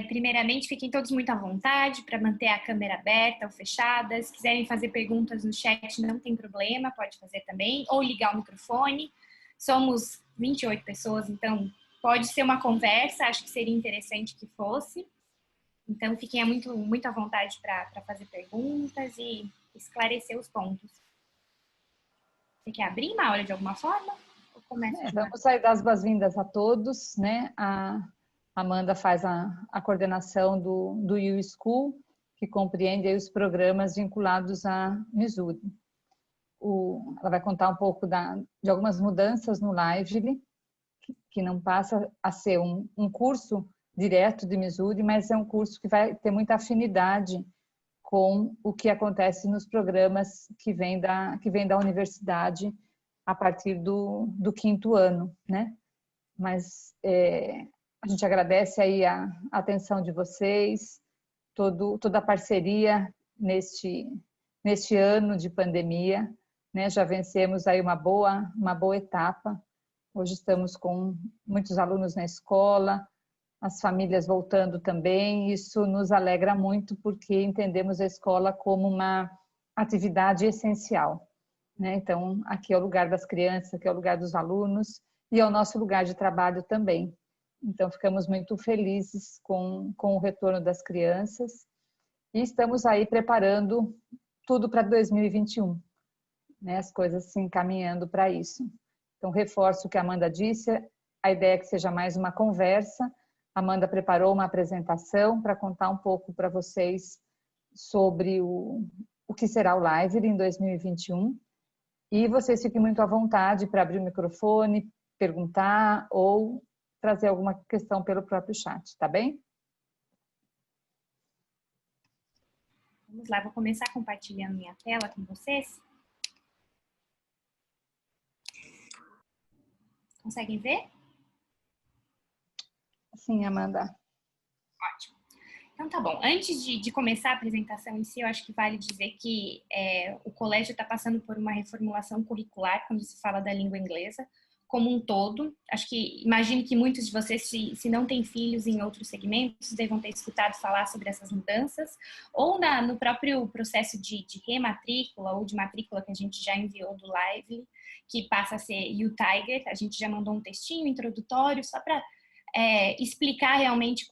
Primeiramente, fiquem todos muito à vontade para manter a câmera aberta ou fechada. Se quiserem fazer perguntas no chat, não tem problema, pode fazer também, ou ligar o microfone. Somos 28 pessoas, então pode ser uma conversa, acho que seria interessante que fosse. Então, fiquem muito à vontade para fazer perguntas e esclarecer os pontos. Você quer abrir, Maura, de alguma forma? Ou começa de uma... Vamos aí dar as boas-vindas a todos, né? A Amanda faz a coordenação do U-School, que compreende aí os programas vinculados à Missouri. Ela vai contar um pouco de algumas mudanças no Lively, que não passa a ser um curso direto de Missouri, mas é um curso que vai ter muita afinidade com o que acontece nos programas que vem da universidade a partir do 5º ano, né? Mas a gente agradece aí a atenção de vocês, toda a parceria neste ano de pandemia, né? Já vencemos aí uma boa etapa. Hoje estamos com muitos alunos na escola, as famílias voltando também. Isso nos alegra muito porque entendemos a escola como uma atividade essencial, né? Então, aqui é o lugar das crianças, aqui é o lugar dos alunos e é o nosso lugar de trabalho também. Então, ficamos muito felizes com o retorno das crianças e estamos aí preparando tudo para 2021, né? As coisas se encaminhando para isso. Então, reforço o que a Amanda disse, a ideia é que seja mais uma conversa. A Amanda preparou uma apresentação para contar um pouco para vocês sobre o que será o Lively em 2021. E vocês fiquem muito à vontade para abrir o microfone, perguntar ou trazer alguma questão pelo próprio chat, tá bem? Vamos lá, vou começar compartilhando minha tela com vocês. Conseguem ver? Sim, Amanda. Ótimo. Então tá bom. Antes de começar a apresentação em si, eu acho que vale dizer que o colégio está passando por uma reformulação curricular quando se fala da língua inglesa, como um todo. Acho que, imagino que muitos de vocês, se não têm filhos em outros segmentos, devam ter escutado falar sobre essas mudanças, ou no próprio processo de rematrícula ou de matrícula que a gente já enviou do Lively, que passa a ser U-Tiger. A gente já mandou um textinho introdutório só para explicar realmente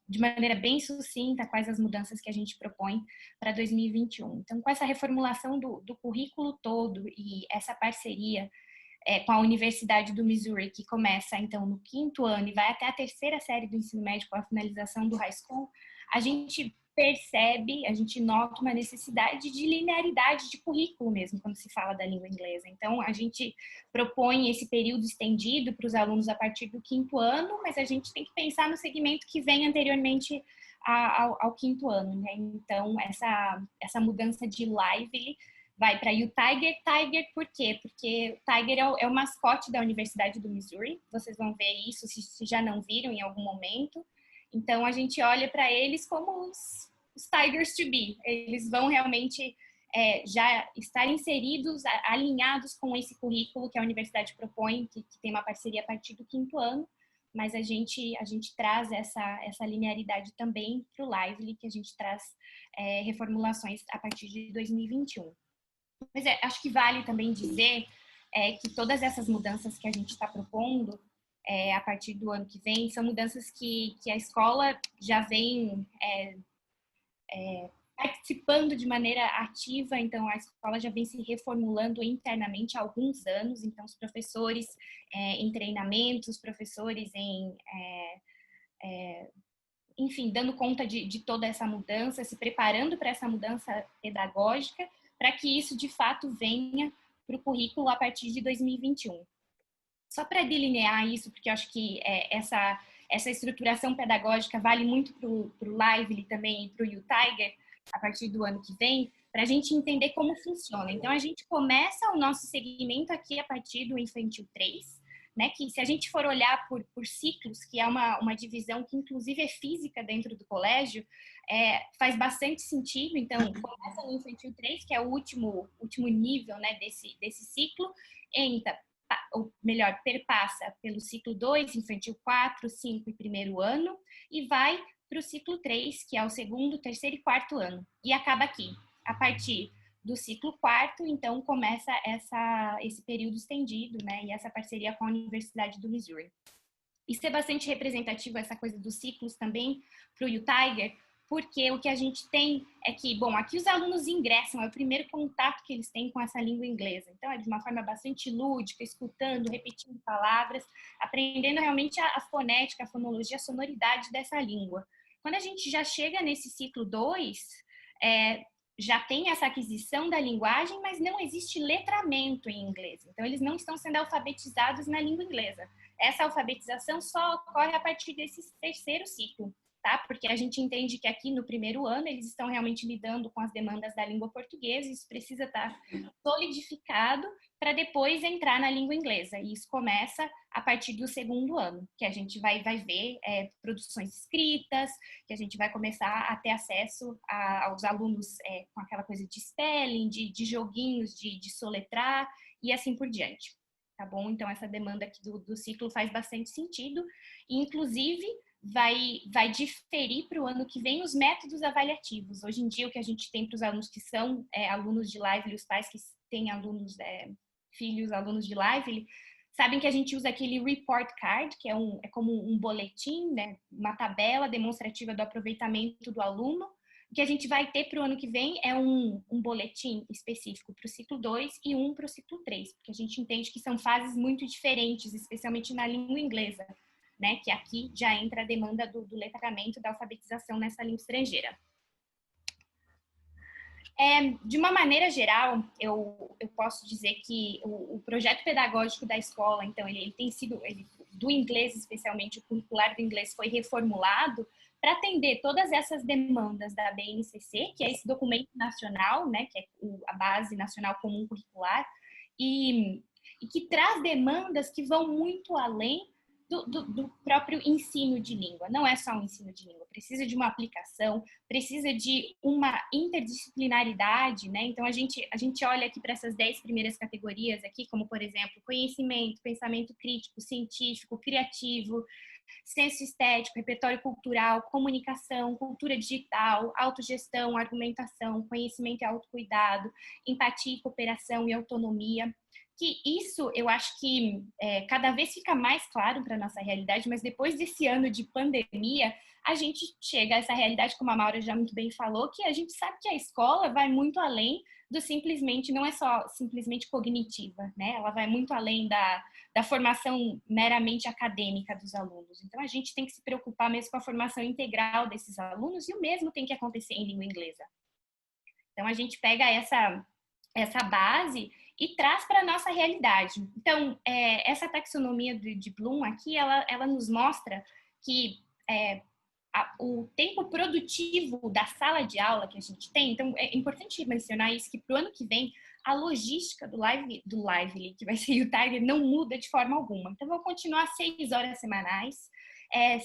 de maneira bem sucinta, quais as mudanças que a gente propõe para 2021. Então, com essa reformulação do currículo todo e essa parceria com a Universidade do Missouri, que começa, então, no 5º ano e vai até a 3ª série do ensino médio com a finalização do high school, a gente percebe, a gente nota uma necessidade de linearidade de currículo mesmo, quando se fala da língua inglesa. Então, a gente propõe esse período estendido para os alunos a partir do 5º ano, mas a gente tem que pensar no segmento que vem anteriormente ao 5º ano, né? Então, essa mudança de Lively vai para U-Tiger. Tiger por quê? Porque o Tiger é o mascote da Universidade do Missouri. Vocês vão ver isso se já não viram em algum momento. Então, a gente olha para eles como os Tigers to be. Eles vão realmente já estar inseridos, alinhados com esse currículo que a universidade propõe, que tem uma parceria a partir do 5º ano, mas a gente traz essa linearidade também para o Lively, que a gente traz reformulações a partir de 2021. Mas acho que vale também dizer que todas essas mudanças que a gente está propondo a partir do ano que vem são mudanças que a escola já vem participando de maneira ativa. Então, a escola já vem se reformulando internamente há alguns anos. Então, os professores em treinamentos, os professores enfim, dando conta de toda essa mudança, se preparando para essa mudança pedagógica, para que isso, de fato, venha para o currículo a partir de 2021. Só para delinear isso, porque eu acho que essa estruturação pedagógica vale muito para o Lively também e para o U-Tiger, a partir do ano que vem, para a gente entender como funciona. Então, a gente começa o nosso segmento aqui a partir do Infantil 3, né, que se a gente for olhar por ciclos, que é uma divisão que inclusive é física dentro do colégio, faz bastante sentido. Então, começa no Infantil 3, que é o último nível, né, desse ciclo, entra, ou melhor, perpassa pelo ciclo 2, Infantil 4, 5 e 1º ano, e vai para o ciclo 3, que é o segundo, terceiro e quarto ano, e acaba aqui. A partir do ciclo quarto, então, começa esse período estendido, né, e essa parceria com a Universidade do Missouri. Isso é bastante representativo, essa coisa dos ciclos também, para o U-Tiger, porque o que a gente tem é que, bom, aqui os alunos ingressam, é o primeiro contato que eles têm com essa língua inglesa. Então, é de uma forma bastante lúdica, escutando, repetindo palavras, aprendendo realmente a fonética, a fonologia, a sonoridade dessa língua. Quando a gente já chega nesse ciclo 2, já tem essa aquisição da linguagem, mas não existe letramento em inglês. Então, eles não estão sendo alfabetizados na língua inglesa. Essa alfabetização só ocorre a partir desse terceiro ciclo, tá? Porque a gente entende que aqui no primeiro ano eles estão realmente lidando com as demandas da língua portuguesa, isso precisa estar solidificado para depois entrar na língua inglesa. E isso começa a partir do segundo ano, que a gente vai ver produções escritas, que a gente vai começar a ter acesso aos alunos com aquela coisa de spelling, de joguinhos, de soletrar e assim por diante. Tá bom? Então, essa demanda aqui do ciclo faz bastante sentido. E, inclusive, vai diferir para o ano que vem os métodos avaliativos. Hoje em dia, o que a gente tem para os alunos que são alunos de Lively, os pais que têm alunos, filhos alunos de Lively, sabem que a gente usa aquele report card, que é como um boletim, né? Uma tabela demonstrativa do aproveitamento do aluno. O que a gente vai ter para o ano que vem é um boletim específico para o ciclo 2 e um para o ciclo 3, porque a gente entende que são fases muito diferentes, especialmente na língua inglesa, né? Que aqui já entra a demanda do letramento, da alfabetização nessa língua estrangeira. De uma maneira geral, eu posso dizer que o projeto pedagógico da escola, então, ele tem sido, do inglês especialmente, o curricular do inglês foi reformulado para atender todas essas demandas da BNCC, que é esse documento nacional, né, que é a Base Nacional Comum Curricular, e que traz demandas que vão muito além do próprio ensino de língua. Não é só um ensino de língua, precisa de uma aplicação, precisa de uma interdisciplinaridade, né? Então, a gente olha aqui para essas 10 primeiras categorias aqui, como, por exemplo, conhecimento, pensamento crítico, científico, criativo, senso estético, repertório cultural, comunicação, cultura digital, autogestão, argumentação, conhecimento e autocuidado, empatia, cooperação e autonomia. Que isso eu acho que cada vez fica mais claro para a nossa realidade, mas depois desse ano de pandemia, a gente chega a essa realidade, como a Maura já muito bem falou, que a gente sabe que a escola vai muito além do simplesmente, não é só simplesmente cognitiva, né? Ela vai muito além da formação meramente acadêmica dos alunos. Então, a gente tem que se preocupar mesmo com a formação integral desses alunos e o mesmo tem que acontecer em língua inglesa. Então, a gente pega essa base e traz para a nossa realidade. Então, essa taxonomia de Bloom aqui, ela nos mostra que o tempo produtivo da sala de aula que a gente tem, então é importante mencionar isso, que para o ano que vem, a logística do Lively, que vai ser o Tiger, não muda de forma alguma. Então, vão continuar 6 horas semanais,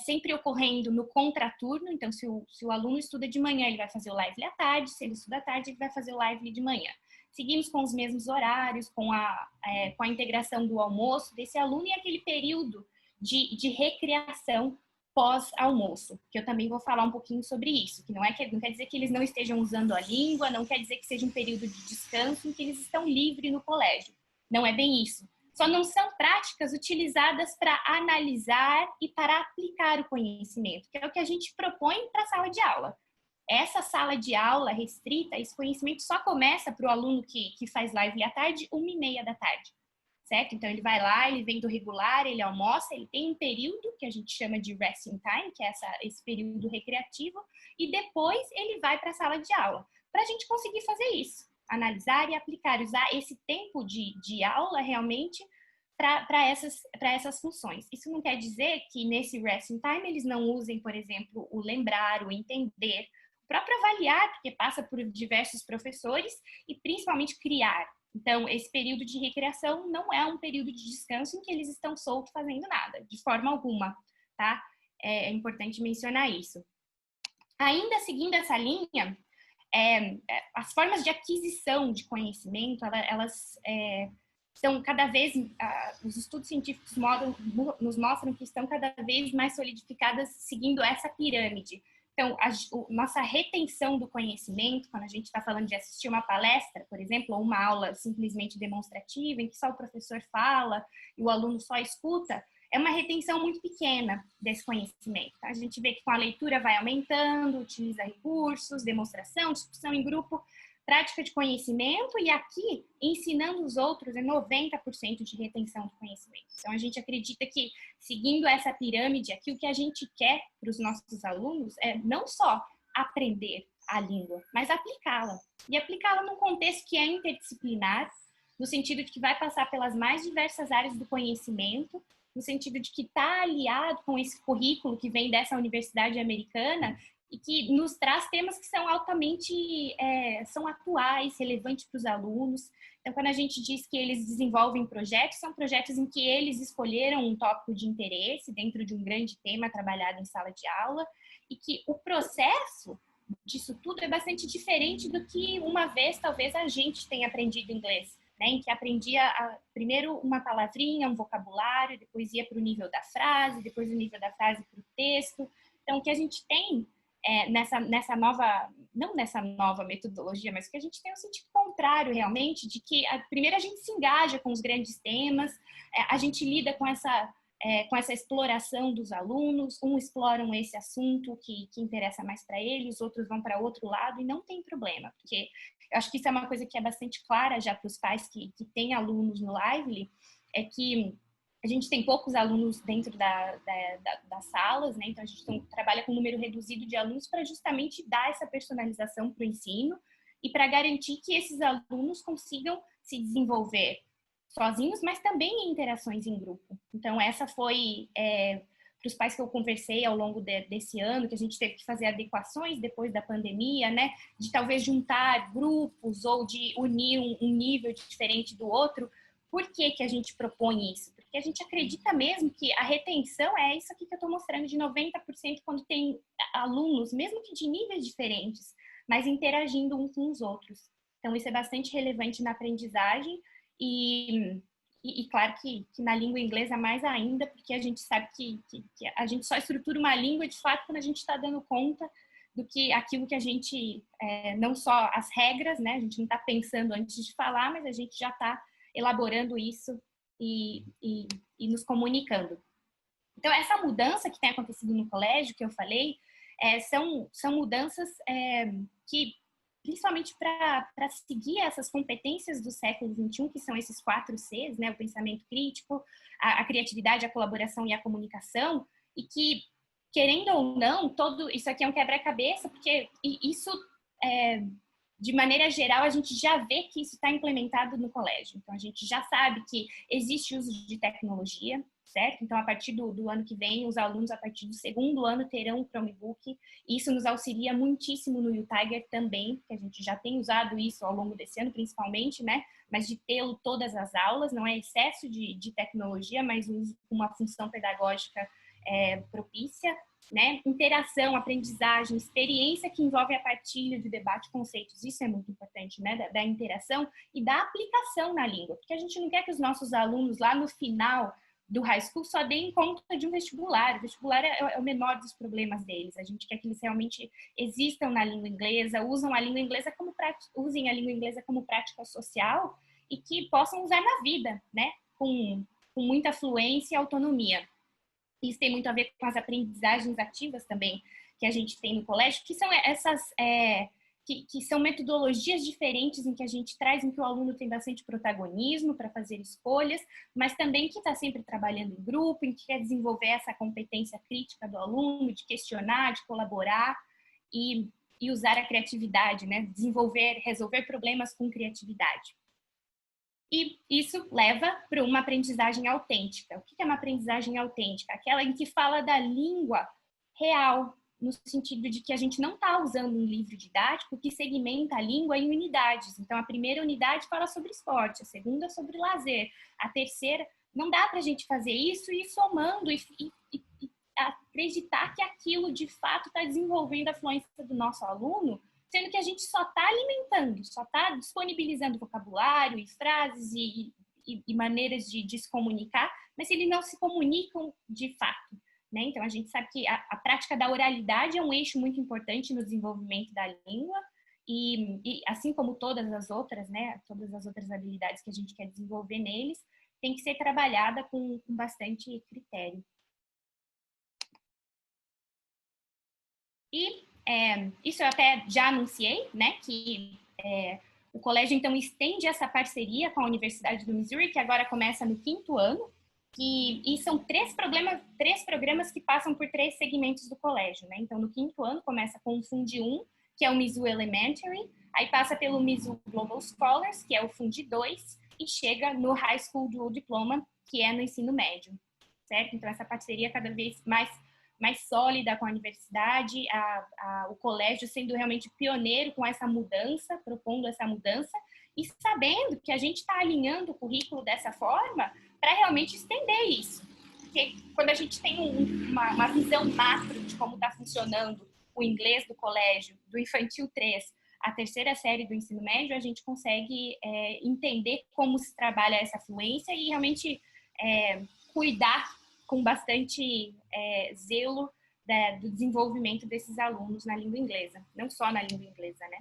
sempre ocorrendo no contraturno. Então, se o aluno estuda de manhã, ele vai fazer o Lively à tarde, se ele estuda à tarde, ele vai fazer o Lively de manhã. Seguimos com os mesmos horários, com a integração do almoço desse aluno e aquele período de recreação pós-almoço, que eu também vou falar um pouquinho sobre isso, que não quer dizer que eles não estejam usando a língua, não quer dizer que seja um período de descanso em que eles estão livres no colégio. Não é bem isso. Só não são práticas utilizadas para analisar e para aplicar o conhecimento, que é o que a gente propõe para a sala de aula. Essa sala de aula restrita, esse conhecimento só começa para o aluno que faz live à tarde, 1h30 da tarde. Certo? Então, ele vai lá, ele vem do regular, ele almoça, ele tem um período que a gente chama de resting time, que é esse período recreativo, e depois ele vai para a sala de aula, para a gente conseguir fazer isso, analisar e aplicar, usar esse tempo de aula realmente para essas funções. Isso não quer dizer que nesse resting time eles não usem, por exemplo, o lembrar, o entender, o próprio avaliar, porque passa por diversos professores, e principalmente criar. Então, esse período de recreação não é um período de descanso em que eles estão soltos fazendo nada, de forma alguma, tá? É importante mencionar isso. Ainda seguindo essa linha, as formas de aquisição de conhecimento, elas Então, cada vez, os estudos científicos nos mostram que estão cada vez mais solidificadas seguindo essa pirâmide. Então, nossa retenção do conhecimento, quando a gente está falando de assistir uma palestra, por exemplo, ou uma aula simplesmente demonstrativa, em que só o professor fala e o aluno só escuta, é uma retenção muito pequena desse conhecimento. Tá? A gente vê que com a leitura vai aumentando, utiliza recursos, demonstração, discussão em grupo, prática de conhecimento, e aqui, ensinando os outros, é 90% de retenção de conhecimento. Então, a gente acredita que, seguindo essa pirâmide aqui, o que a gente quer para os nossos alunos é não só aprender a língua, mas aplicá-la. E aplicá-la num contexto que é interdisciplinar, no sentido de que vai passar pelas mais diversas áreas do conhecimento, no sentido de que está aliado com esse currículo que vem dessa universidade americana e que nos traz temas que são altamente, são atuais, relevantes para os alunos. Então, quando a gente diz que eles desenvolvem projetos, são projetos em que eles escolheram um tópico de interesse dentro de um grande tema trabalhado em sala de aula, e que o processo disso tudo é bastante diferente do que uma vez, talvez, a gente tenha aprendido inglês, né? Em que aprendia primeiro uma palavrinha, um vocabulário, depois ia para o nível da frase, depois do nível da frase para o texto. Então, o que a gente tem nessa nova, não nessa nova metodologia, mas que a gente tem um sentido contrário realmente, de que primeiro a gente se engaja com os grandes temas, a gente lida com essa exploração dos alunos, exploram esse assunto que interessa mais para eles, outros vão para outro lado, e não tem problema, porque eu acho que isso é uma coisa que é bastante clara já para os pais que têm alunos no Lively, é que a gente tem poucos alunos dentro das salas, né? Então a gente trabalha com um número reduzido de alunos para justamente dar essa personalização para o ensino e para garantir que esses alunos consigam se desenvolver sozinhos, mas também em interações em grupo. Então essa foi, para os pais que eu conversei ao longo desse ano, que a gente teve que fazer adequações depois da pandemia, né? De talvez juntar grupos ou de unir um nível diferente do outro. Por que que a gente propõe isso? Porque a gente acredita mesmo que a retenção é isso aqui que eu estou mostrando, de 90% quando tem alunos, mesmo que de níveis diferentes, mas interagindo uns com os outros. Então, isso é bastante relevante na aprendizagem e claro que na língua inglesa mais ainda, porque a gente sabe que a gente só estrutura uma língua, de fato, quando a gente está dando conta do que aquilo que a gente, não só as regras, né? A gente não está pensando antes de falar, mas a gente já está elaborando isso e nos comunicando. Então, essa mudança que tem acontecido no colégio, que eu falei, são mudanças que, principalmente para seguir essas competências do século XXI, que são esses 4 Cs, né? O pensamento crítico, a criatividade, a colaboração e a comunicação, e que, querendo ou não, isso aqui é um quebra-cabeça, porque isso de maneira geral, a gente já vê que isso está implementado no colégio. Então, a gente já sabe que existe uso de tecnologia, certo? Então, a partir do ano que vem, os alunos, a partir do 2º ano, terão o Chromebook. E isso nos auxilia muitíssimo no UTiger também, que a gente já tem usado isso ao longo desse ano, principalmente, né? Mas de tê-lo todas as aulas, não é excesso de tecnologia, mas uma função pedagógica propícia. Né? Interação, aprendizagem, experiência que envolve a partilha de debate, conceitos, isso é muito importante, né? Da interação e da aplicação na língua, porque a gente não quer que os nossos alunos lá no final do high school só deem conta de um vestibular. O vestibular é o menor dos problemas deles. A gente quer que eles realmente existam na língua inglesa, usem a língua inglesa como prática social e que possam usar na vida, né? Com muita fluência e autonomia. Isso tem muito a ver com as aprendizagens ativas também que a gente tem no colégio, que são essas que são metodologias diferentes em que a gente traz, em que o aluno tem bastante protagonismo para fazer escolhas, mas também que está sempre trabalhando em grupo, em que quer desenvolver essa competência crítica do aluno, de questionar, de colaborar e usar a criatividade, né? Resolver problemas com criatividade. E isso leva para uma aprendizagem autêntica. O que é uma aprendizagem autêntica? Aquela em que fala da língua real, no sentido de que a gente não está usando um livro didático que segmenta a língua em unidades. Então, a primeira unidade fala sobre esporte, a segunda sobre lazer, a terceira... Não dá para a gente fazer isso e ir somando e acreditar que aquilo, de fato, está desenvolvendo a fluência do nosso aluno, sendo que a gente só está alimentando, só está disponibilizando vocabulário e frases e e maneiras de se comunicar, mas eles não se comunicam de fato, né? Então, a gente sabe que a prática da oralidade é um eixo muito importante no desenvolvimento da língua, e assim como todas as outras, né, todas as outras habilidades que a gente quer desenvolver neles, tem que ser trabalhada com bastante critério. E isso eu até já anunciei, né, que o colégio, então, estende essa parceria com a Universidade do Missouri, que agora começa no 5º ano, e são três programas que passam por 3 segmentos do colégio, né? Então, no 5º ano, começa com o Fundi 1, que é o Mizzou Elementary, aí passa pelo Mizzou Global Scholars, que é o Fundi 2, e chega no High School Dual Diploma, que é no ensino médio, certo? Então, essa parceria cada vez mais sólida com a universidade, o colégio sendo realmente pioneiro com essa mudança, propondo essa mudança, e sabendo que a gente está alinhando o currículo dessa forma para realmente estender isso. Porque quando a gente tem uma visão macro de como está funcionando o inglês do colégio, do infantil 3 à 3ª série do ensino médio, a gente consegue entender como se trabalha essa fluência e realmente cuidar com bastante zelo do desenvolvimento desses alunos na língua inglesa, não só na língua inglesa, né?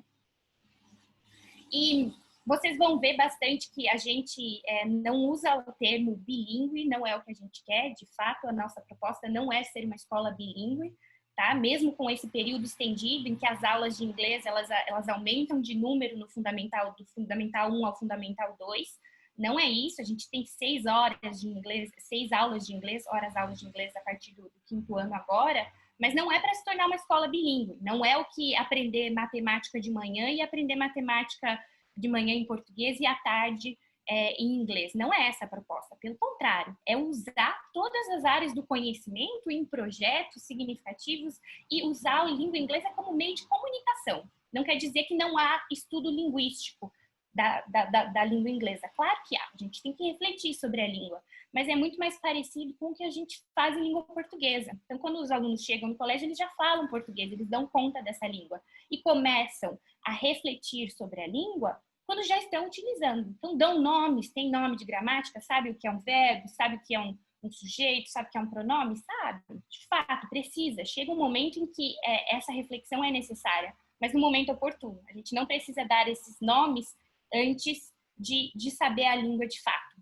E vocês vão ver bastante que a gente não usa o termo bilíngue, não é o que a gente quer, de fato, a nossa proposta não é ser uma escola bilíngue, tá? Mesmo com esse período estendido em que as aulas de inglês, elas aumentam de número no fundamental, do fundamental 1 ao fundamental 2, não é isso, a gente tem 6 horas de inglês, 6 aulas de inglês, aulas de inglês a partir do 5º ano agora, mas não é para se tornar uma escola bilíngue, não é o que aprender matemática de manhã e aprender matemática de manhã em português e à tarde em inglês. Não é essa a proposta, pelo contrário, é usar todas as áreas do conhecimento em projetos significativos e usar a língua inglesa como meio de comunicação. Não quer dizer que não há estudo linguístico da língua inglesa. Claro que há, a gente tem que refletir sobre a língua, mas é muito mais parecido com o que a gente faz em língua portuguesa. Então, quando os alunos chegam no colégio, eles já falam português, eles dão conta dessa língua e começam a refletir sobre a língua quando já estão utilizando. Então, dão nomes, tem nome de gramática, sabe o que é um verbo, sabe o que é um sujeito, sabe o que é um pronome, sabe? De fato, precisa. Chega um momento em que essa reflexão é necessária, mas no momento oportuno. A gente não precisa dar esses nomes antes de saber a língua de fato.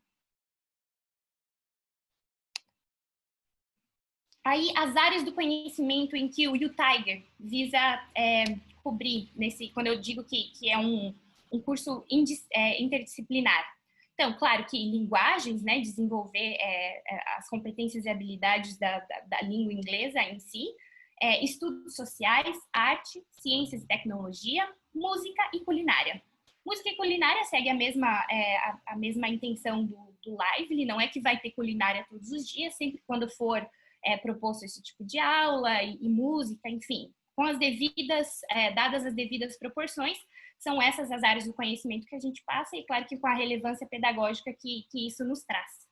Aí, as áreas do conhecimento em que o U-Tiger visa cobrir, quando eu digo que é um curso interdisciplinar. Então, claro que linguagens, né, desenvolver as competências e habilidades da língua inglesa em si, estudos sociais, arte, ciências e tecnologia, música e culinária. Música e culinária segue a mesma intenção do Lively, não é que vai ter culinária todos os dias, sempre quando for proposto esse tipo de aula e música, enfim, com as dadas as devidas proporções, são essas as áreas do conhecimento que a gente passa e, claro, que com a relevância pedagógica que isso nos traz.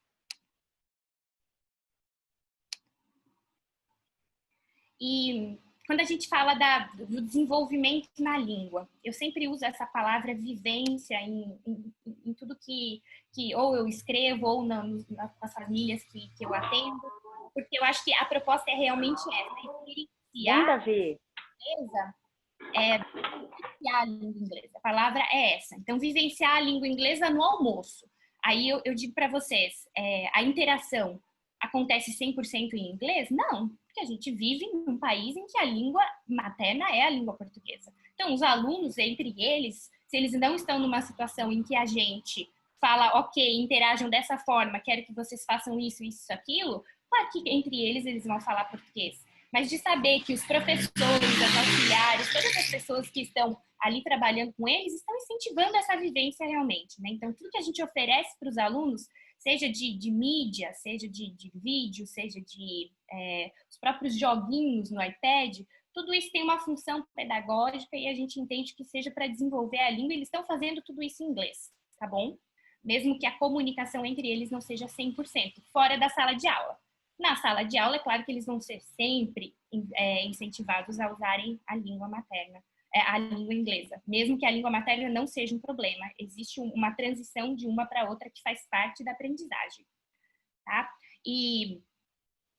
E quando a gente fala do desenvolvimento na língua, eu sempre uso essa palavra vivência em tudo que ou eu escrevo ou nas famílias que eu atendo, porque eu acho que a proposta é realmente essa, experienciar a língua inglesa. A palavra é essa. Então, vivenciar a língua inglesa no almoço. Aí eu digo para vocês, a interação acontece 100% em inglês? Não, porque a gente vive num país em que a língua materna é a língua portuguesa. Então, os alunos, entre eles, se eles não estão numa situação em que a gente fala, ok, interajam dessa forma, quero que vocês façam isso, isso, aquilo, claro que entre eles vão falar português. Mas de saber que os professores, os auxiliares, todas as pessoas que estão ali trabalhando com eles, estão incentivando essa vivência realmente, né? Então, tudo que a gente oferece para os alunos, seja de mídia, seja de vídeo, seja os próprios joguinhos no iPad, tudo isso tem uma função pedagógica e a gente entende que seja para desenvolver a língua, eles estão fazendo tudo isso em inglês, tá bom? Mesmo que a comunicação entre eles não seja 100%, fora da sala de aula. Na sala de aula, é claro que eles vão ser sempre incentivados a usarem a língua materna a língua inglesa, mesmo que a língua materna não seja um problema. Existe uma transição de uma para outra que faz parte da aprendizagem, tá? E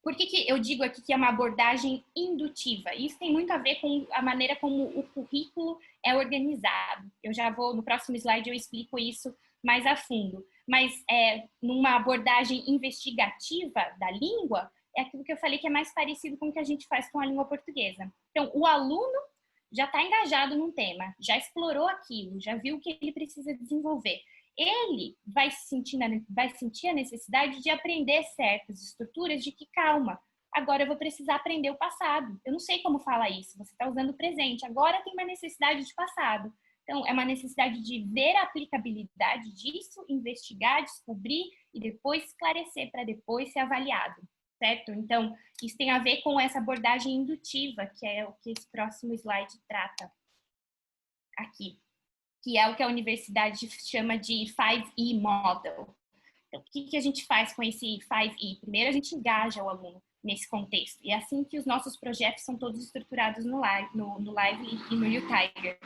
por que eu digo aqui que é uma abordagem indutiva? Isso tem muito a ver com a maneira como o currículo é organizado. Eu já vou, no próximo slide eu explico isso mais a fundo. Mas numa abordagem investigativa da língua, é aquilo que eu falei que é mais parecido com o que a gente faz com a língua portuguesa. Então, o aluno já está engajado num tema, já explorou aquilo, já viu o que ele precisa desenvolver. Ele vai sentir a necessidade de aprender certas estruturas de que, calma, agora eu vou precisar aprender o passado. Eu não sei como falar isso, você está usando o presente, agora tem uma necessidade de passado. Então, é uma necessidade de ver a aplicabilidade disso, investigar, descobrir e depois esclarecer para depois ser avaliado, certo? Então, isso tem a ver com essa abordagem indutiva, que é o que esse próximo slide trata aqui, que é o que a universidade chama de 5E Model. Então, o que a gente faz com esse 5E? Primeiro, a gente engaja o aluno nesse contexto. E é assim que os nossos projetos são todos estruturados no Lively e no UTiger.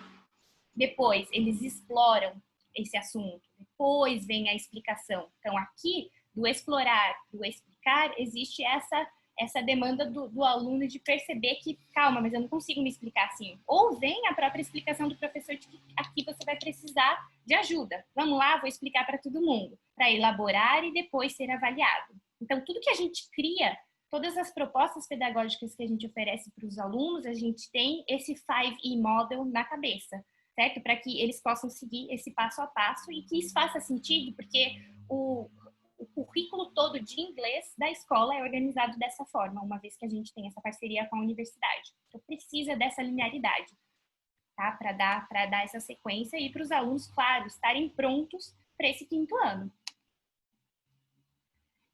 Depois, eles exploram esse assunto. Depois vem a explicação. Então, aqui, do explorar, do explicar, existe essa demanda do aluno de perceber que, calma, mas eu não consigo me explicar assim. Ou vem a própria explicação do professor de que aqui você vai precisar de ajuda. Vamos lá, vou explicar para todo mundo, para elaborar e depois ser avaliado. Então, tudo que a gente cria, todas as propostas pedagógicas que a gente oferece para os alunos, a gente tem esse 5E Model na cabeça, certo? Para que eles possam seguir esse passo a passo e que isso faça sentido, porque o currículo todo de inglês da escola é organizado dessa forma, uma vez que a gente tem essa parceria com a universidade. Então, precisa dessa linearidade, tá? Para dar essa sequência e para os alunos, claro, estarem prontos para esse 5º ano.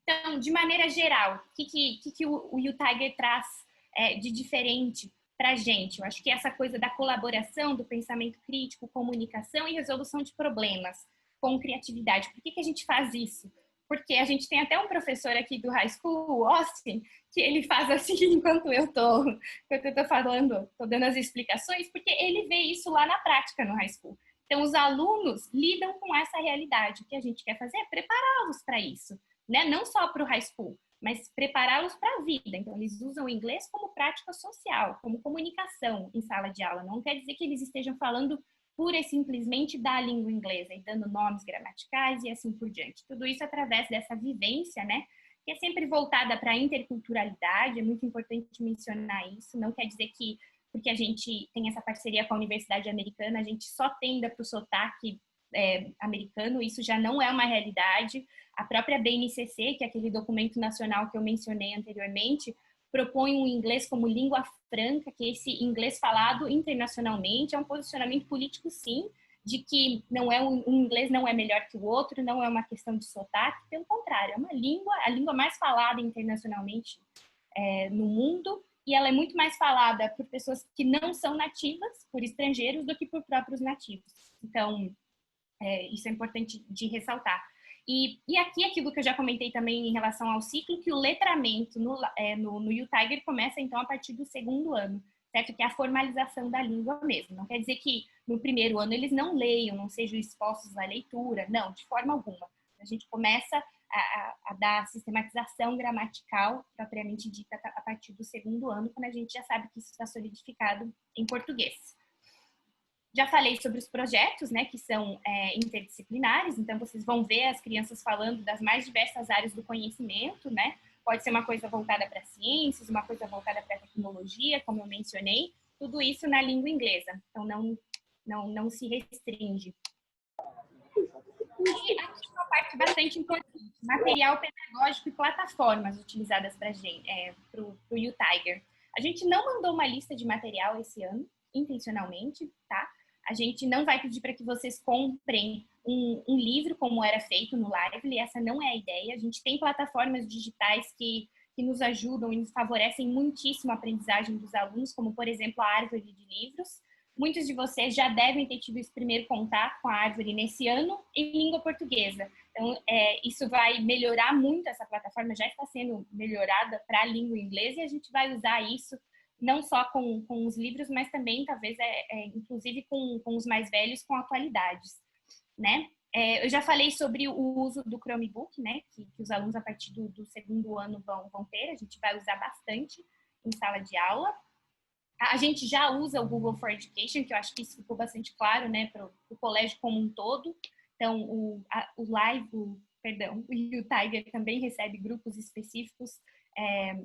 Então, de maneira geral, o que o UTiger traz de diferente para a gente? Eu acho que essa coisa da colaboração, do pensamento crítico, comunicação e resolução de problemas com criatividade. Por que a gente faz isso? Porque a gente tem até um professor aqui do High School, o Austin, que ele faz assim enquanto eu tô falando, tô dando as explicações, porque ele vê isso lá na prática no High School. Então, os alunos lidam com essa realidade. O que a gente quer fazer é prepará-los para isso, né? Não só para o High School, mas prepará-los para a vida. Então, eles usam o inglês como prática social, como comunicação em sala de aula. Não quer dizer que eles estejam falando pura e simplesmente da língua inglesa e dando nomes gramaticais e assim por diante. Tudo isso através dessa vivência, né? Que é sempre voltada para a interculturalidade, é muito importante mencionar isso. Não quer dizer que, porque a gente tem essa parceria com a Universidade Americana, a gente só tenda para o sotaque americano, isso já não é uma realidade. A própria BNCC, que é aquele documento nacional que eu mencionei anteriormente, propõe um inglês como língua franca, que esse inglês falado internacionalmente é um posicionamento político, sim, de que não é um inglês não é melhor que o outro, não é uma questão de sotaque, pelo contrário, é uma língua, a língua mais falada internacionalmente no mundo, e ela é muito mais falada por pessoas que não são nativas, por estrangeiros, do que por próprios nativos. Então, isso é importante de ressaltar. E aqui, aquilo que eu já comentei também em relação ao ciclo, que o letramento no UTiger começa, então, a partir do 2º ano, certo? Que é a formalização da língua mesmo. Não quer dizer que no 1º ano eles não leiam, não sejam expostos à leitura, não, de forma alguma. A gente começa a dar sistematização gramatical, propriamente dita, a partir do 2º ano, quando a gente já sabe que isso está solidificado em português. Já falei sobre os projetos, né, que são interdisciplinares, então vocês vão ver as crianças falando das mais diversas áreas do conhecimento, né? Pode ser uma coisa voltada para ciências, uma coisa voltada para tecnologia, como eu mencionei, tudo isso na língua inglesa, então não se restringe. E aqui uma parte bastante importante, material pedagógico e plataformas utilizadas para o UTiger. A gente não mandou uma lista de material esse ano, intencionalmente, tá? A gente não vai pedir para que vocês comprem um livro como era feito no Lively, essa não é a ideia. A gente tem plataformas digitais que nos ajudam e nos favorecem muitíssimo a aprendizagem dos alunos, como, por exemplo, a Árvore de Livros. Muitos de vocês já devem ter tido esse primeiro contato com a Árvore nesse ano em língua portuguesa. Então, isso vai melhorar muito, essa plataforma já está sendo melhorada para a língua inglesa e a gente vai usar isso não só com os livros, mas também, talvez, inclusive com os mais velhos, com atualidades, né? Eu já falei sobre o uso do Chromebook, né? Que os alunos, a partir do segundo ano, vão ter. A gente vai usar bastante em sala de aula. A gente já usa o Google for Education, que eu acho que isso ficou bastante claro, né? Para o colégio como um todo. Então, o Tiger também recebe grupos específicos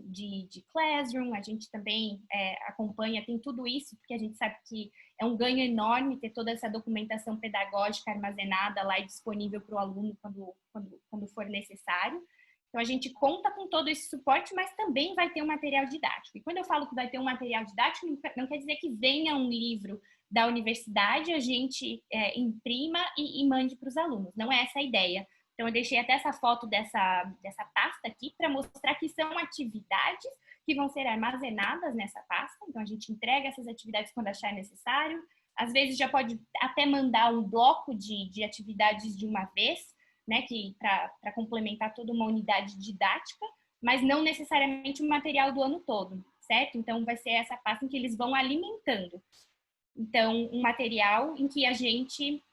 de Classroom, a gente também acompanha, tem tudo isso, porque a gente sabe que é um ganho enorme ter toda essa documentação pedagógica armazenada lá e disponível para o aluno quando for necessário. Então, a gente conta com todo esse suporte, mas também vai ter um material didático. E quando eu falo que vai ter um material didático, não quer dizer que venha um livro da universidade, a gente imprima e mande para os alunos. Não é essa a ideia. Então, eu deixei até essa foto dessa pasta aqui para mostrar que são atividades que vão ser armazenadas nessa pasta. Então, a gente entrega essas atividades quando achar necessário. Às vezes, já pode até mandar um bloco de atividades de uma vez, né, para complementar toda uma unidade didática, mas não necessariamente o material do ano todo, certo? Então, vai ser essa pasta em que eles vão alimentando. Então, um material em que a gente,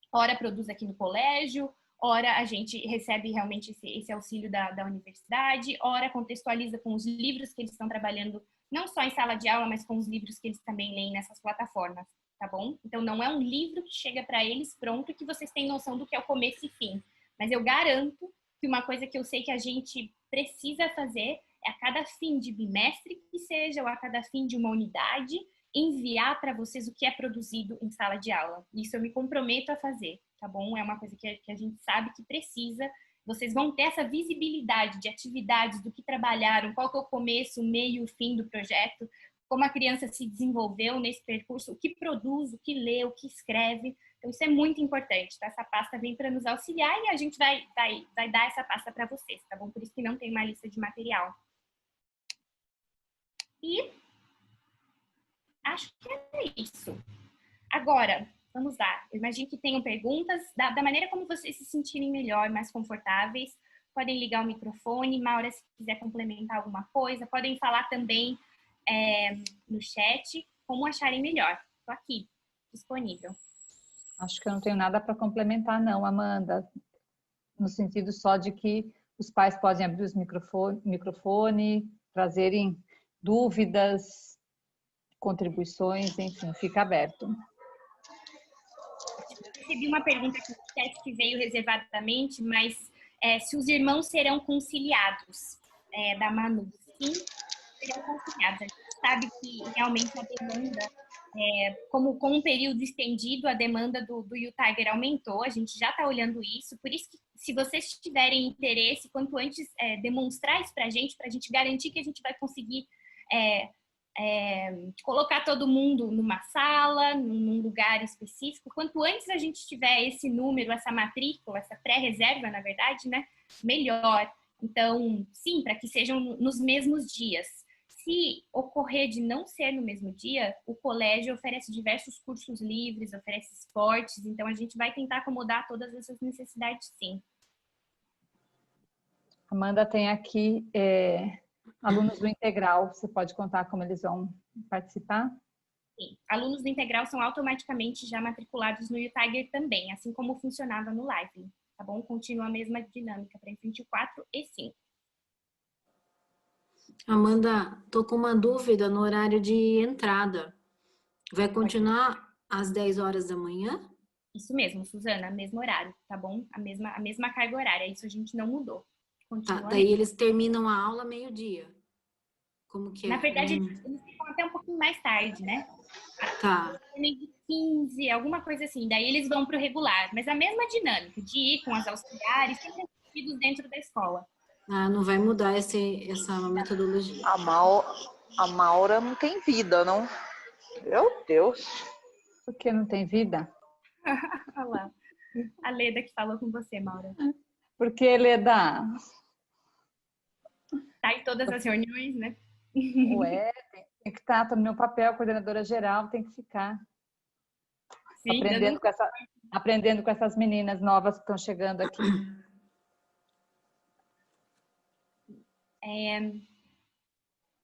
ora produz aqui no colégio, ora a gente recebe realmente esse auxílio da universidade, ora contextualiza com os livros que eles estão trabalhando, não só em sala de aula, mas com os livros que eles também leem nessas plataformas, tá bom? Então, não é um livro que chega para eles pronto e que vocês têm noção do que é o começo e fim. Mas eu garanto que uma coisa que eu sei que a gente precisa fazer é a cada fim de bimestre que seja, ou a cada fim de uma unidade, enviar para vocês o que é produzido em sala de aula. Isso eu me comprometo a fazer, tá bom? É uma coisa que a gente sabe que precisa. Vocês vão ter essa visibilidade de atividades, do que trabalharam, qual que é o começo, o meio e o fim do projeto, como a criança se desenvolveu nesse percurso, o que produz, o que lê, o que escreve. Então, isso é muito importante, tá? Essa pasta vem para nos auxiliar e a gente vai dar essa pasta para vocês, tá bom? Por isso que não tem uma lista de material. E acho que é isso. Agora, vamos lá. Eu imagino que tenham perguntas. Da maneira como vocês se sentirem melhor, mais confortáveis, podem ligar o microfone. Maura, se quiser complementar alguma coisa, podem falar também no chat, como acharem melhor. Estou aqui, disponível. Acho que eu não tenho nada para complementar, não, Amanda. No sentido só de que os pais podem abrir os microfone, trazerem dúvidas, contribuições, enfim, fica aberto. Recebi uma pergunta aqui no chat que veio reservadamente, mas se os irmãos serão conciliados, da Manu. Sim, serão conciliados. A gente sabe que realmente a demanda, como com um período estendido, a demanda do U-Tiger aumentou, a gente já está olhando isso, por isso que se vocês tiverem interesse, quanto antes demonstrar isso para a gente garantir que a gente vai conseguir colocar todo mundo numa sala, num lugar específico. Quanto antes a gente tiver esse número, essa matrícula, essa pré-reserva, na verdade, né, melhor. Então, sim, para que sejam nos mesmos dias. Se ocorrer de não ser no mesmo dia, o colégio oferece diversos cursos livres, oferece esportes, então a gente vai tentar acomodar todas essas necessidades, sim. Amanda tem aqui alunos do Integral, você pode contar como eles vão participar? Sim, alunos do Integral são automaticamente já matriculados no U-Tiger também, assim como funcionava no Lively, tá bom? Continua a mesma dinâmica para Infantil 4 e 5. Amanda, tô com uma dúvida no horário de entrada. Vai continuar às 10 horas da manhã? Isso mesmo, Suzana, mesmo horário, tá bom? A mesma carga horária, isso a gente não mudou. Tá, daí eles terminam a aula meio-dia. Como que é? Na verdade, eles ficam até um pouquinho mais tarde, né? Tá. De 15, alguma coisa assim. Daí eles vão pro regular. Mas a mesma dinâmica de ir com as auxiliares, sempre assistidos dentro da escola. Ah, não vai mudar essa metodologia. A Maura não tem vida, não? Meu Deus. Por que não tem vida? Olha lá. A Leda que falou com você, Maura. Porque, Leda... Tá em todas as reuniões, né? Ué, tem que estar, no meu papel, coordenadora geral, tem que ficar. Sim, aprendendo com essas meninas novas que estão chegando aqui.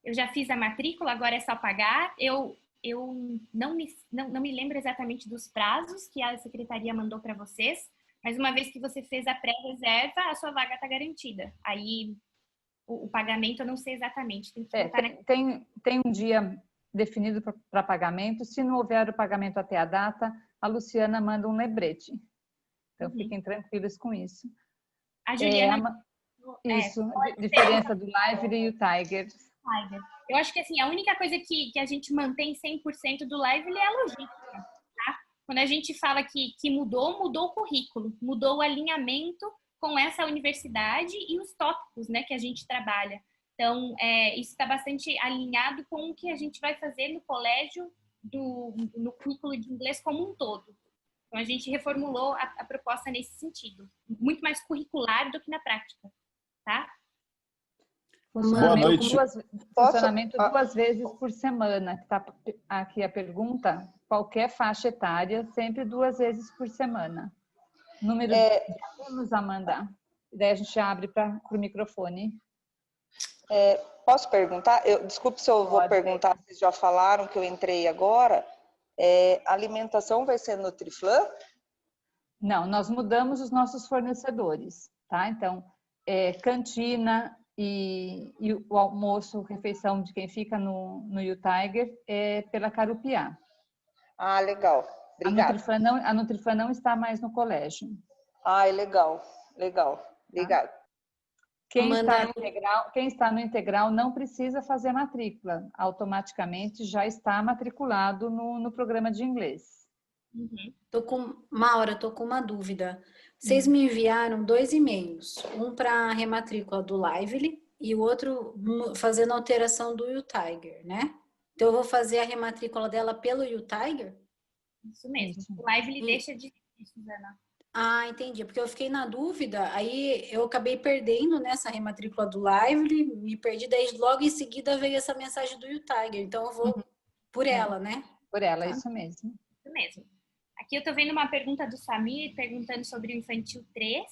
Eu já fiz a matrícula, agora é só pagar. Eu não me lembro exatamente dos prazos que a secretaria mandou para vocês, mas uma vez que você fez a pré-reserva, a sua vaga está garantida. Aí, o pagamento eu não sei exatamente. Tem que botar tem um dia definido para pagamento. Se não houver o pagamento até a data, a Luciana manda um lembrete. Então, fiquem tranquilos com isso. A Juliana... Isso, diferença do Lively e o Tiger. Eu acho que assim, a única coisa que a gente mantém 100% do Lively é a logística, tá? Quando a gente fala que mudou o currículo, mudou o alinhamento com essa universidade e os tópicos, né, que a gente trabalha. Então, isso está bastante alinhado com o que a gente vai fazer no colégio, no currículo de inglês como um todo. Então, a gente reformulou a proposta nesse sentido. Muito mais curricular do que na prática, tá? Boa noite. Funcionamento Posso? 2 vezes por semana. Está aqui a pergunta. Qualquer faixa etária, sempre 2 vezes por semana. Número de alunos, Amanda. Daí a gente abre para o microfone. Posso perguntar? Desculpe se eu vou perguntar, vocês já falaram que eu entrei agora. A alimentação vai ser Nutriflan? Não, nós mudamos os nossos fornecedores, tá? Então, cantina e o almoço, refeição de quem fica no U-Tiger é pela Carupiá. Ah, legal. Obrigada. A Nutriflan não está mais no colégio. Ah, legal. Obrigada. Quem está no integral não precisa fazer matrícula. Automaticamente já está matriculado no programa de inglês. Maura, tô com uma dúvida. Vocês me enviaram 2 e-mails, um para a rematrícula do Lively e o outro fazendo alteração do U-Tiger, né? Então eu vou fazer a rematrícula dela pelo U-Tiger? Isso mesmo. O Lively deixa de existir, Suzana. Ah, entendi. Porque eu fiquei na dúvida, aí eu acabei perdendo nessa rematrícula do Lively, me perdi, daí logo em seguida veio essa mensagem do U-Tiger. Então eu vou por ela, né? Por ela, isso mesmo. Isso mesmo. Aqui eu tô vendo uma pergunta do Samir, perguntando sobre o Infantil 3.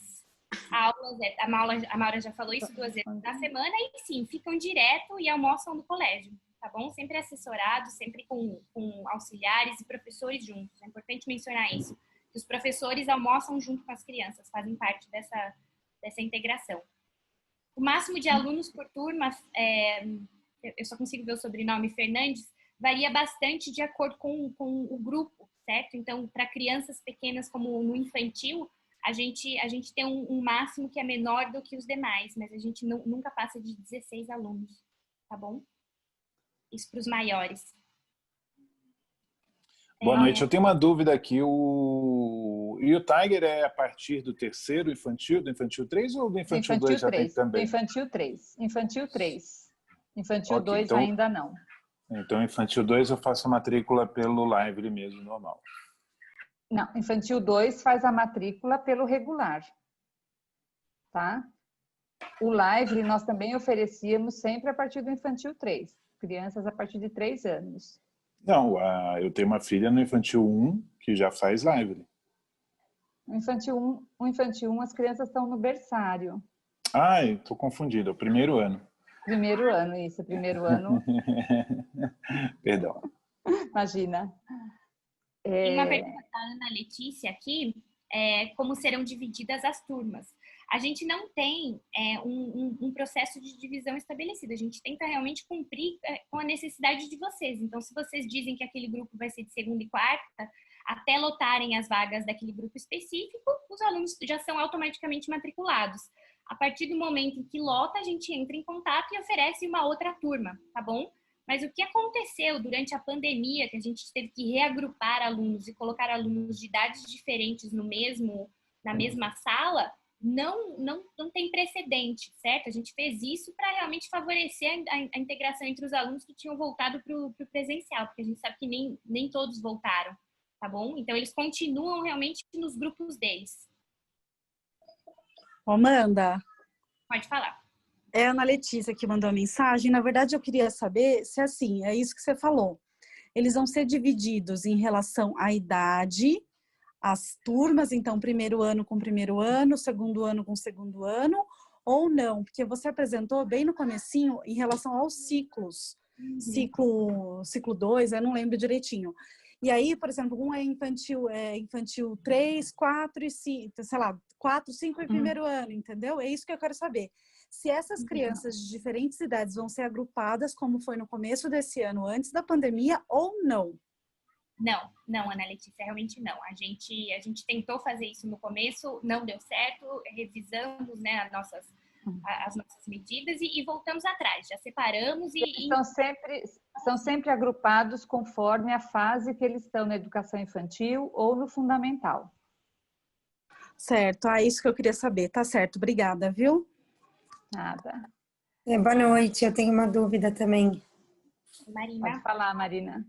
A Maura já falou isso 2 vezes na semana, e sim, ficam direto e almoçam no colégio, tá bom? Sempre assessorados, sempre com auxiliares e professores juntos. É importante mencionar isso. Os professores almoçam junto com as crianças, fazem parte dessa integração. O máximo de alunos por turma, eu só consigo ver o sobrenome Fernandes, varia bastante de acordo com o grupo, certo? Então, para crianças pequenas como no infantil, a gente tem um máximo que é menor do que os demais, mas a gente nunca passa de 16 alunos, tá bom? Isso para os maiores. Boa noite, eu tenho uma dúvida aqui. O U-Tiger é a partir do terceiro infantil, do infantil 3 ou do infantil 2 já tem também? Do infantil 3. Infantil 3. Infantil Ok, 2 então, ainda não. Então, infantil 2 eu faço a matrícula pelo Lively mesmo, normal. Não, infantil 2 faz a matrícula pelo regular. Tá? O Lively nós também oferecíamos sempre a partir do infantil 3. Crianças a partir de 3 anos. Não, eu tenho uma filha no infantil 1 que já faz Lively. O infantil 1 as crianças estão no berçário. Ai, estou confundido, é o primeiro ano. Primeiro ano, isso, primeiro ano. Perdão. Imagina. Tem uma pergunta da Ana Letícia aqui, como serão divididas as turmas. A gente não tem um processo de divisão estabelecido, a gente tenta realmente cumprir com a necessidade de vocês. Então, se vocês dizem que aquele grupo vai ser de segunda e quarta, até lotarem as vagas daquele grupo específico, os alunos já são automaticamente matriculados. A partir do momento em que lota, a gente entra em contato e oferece uma outra turma, tá bom? Mas o que aconteceu durante a pandemia, que a gente teve que reagrupar alunos e colocar alunos de idades diferentes na mesma sala, não tem precedente, certo? A gente fez isso para realmente favorecer a integração entre os alunos que tinham voltado para o presencial, porque a gente sabe que nem todos voltaram, tá bom? Então, eles continuam realmente nos grupos deles. Amanda. Pode falar. É a Ana Letícia que mandou a mensagem. Na verdade, eu queria saber se, assim, é isso que você falou. Eles vão ser divididos em relação à idade, as turmas, então, primeiro ano com primeiro ano, segundo ano com segundo ano, ou não? Porque você apresentou bem no comecinho em relação aos ciclos. Ciclo 2, eu não lembro direitinho. E aí, por exemplo, um é infantil 3, 4 e 5, sei lá, 4, 5 e primeiro ano, entendeu? É isso que eu quero saber. Se essas crianças de diferentes idades vão ser agrupadas, como foi no começo desse ano, antes da pandemia, ou não? Não, Ana Letícia, realmente não. A gente tentou fazer isso no começo, não deu certo, revisamos, né, as nossas medidas e voltamos atrás, já separamos e... São sempre agrupados conforme a fase que eles estão na educação infantil ou no fundamental. Certo, é isso que eu queria saber. Tá certo, obrigada, viu? Nada. Boa noite, eu tenho uma dúvida também. Marina. Pode falar, Marina.